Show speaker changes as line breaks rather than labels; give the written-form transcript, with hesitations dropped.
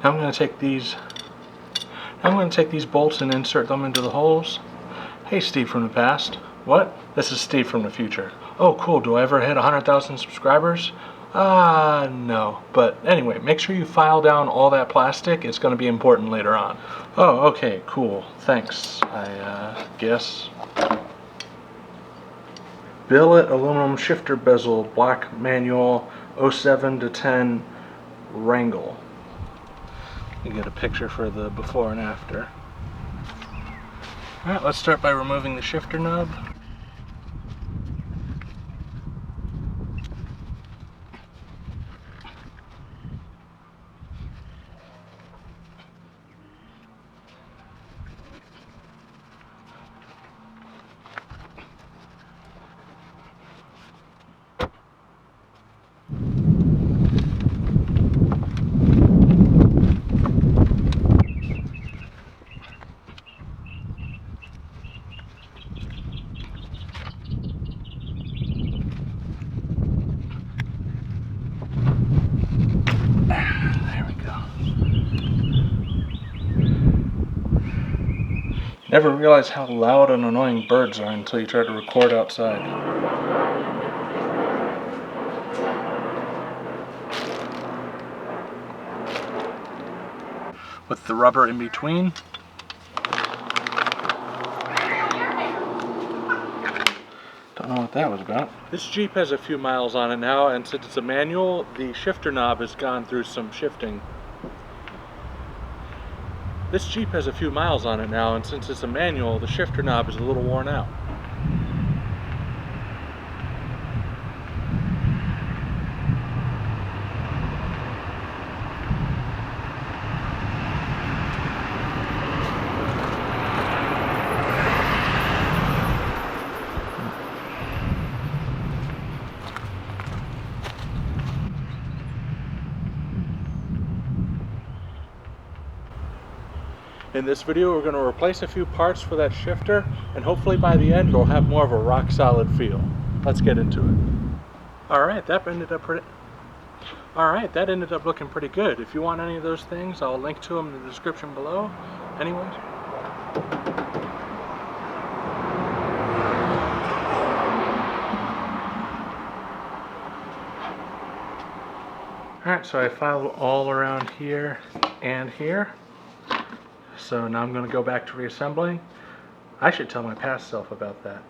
Now I'm going to take these bolts and insert them into the holes. Hey, Steve from the past. What? This is Steve from the future. Oh, cool. Do I ever hit 100,000 subscribers? No. But anyway, make sure you file down all that plastic. It's going to be important later on. Oh, okay, cool. Thanks, I guess. Billet aluminum shifter bezel, black manual, 07 to 10 Wrangler. You get a picture for the before and after. Alright, let's start by removing the shifter knob. Never realize how loud and annoying birds are until you try to record outside. With the rubber in between. Don't know what that was about. This Jeep has a few miles on it now, and since it's a manual, the shifter knob has gone through some shifting. This Jeep has a few miles on it now, and since it's a manual, the shifter knob is a little worn out. In this video, we're going to replace a few parts for that shifter, and hopefully by the end it'll have more of a rock solid feel. Let's get into it. Alright, that ended up looking pretty good. If you want any of those things, I'll link to them in the description below. Anyways. Alright, so I filed all around here and here. So now I'm going to go back to reassembling. I should tell my past self about that.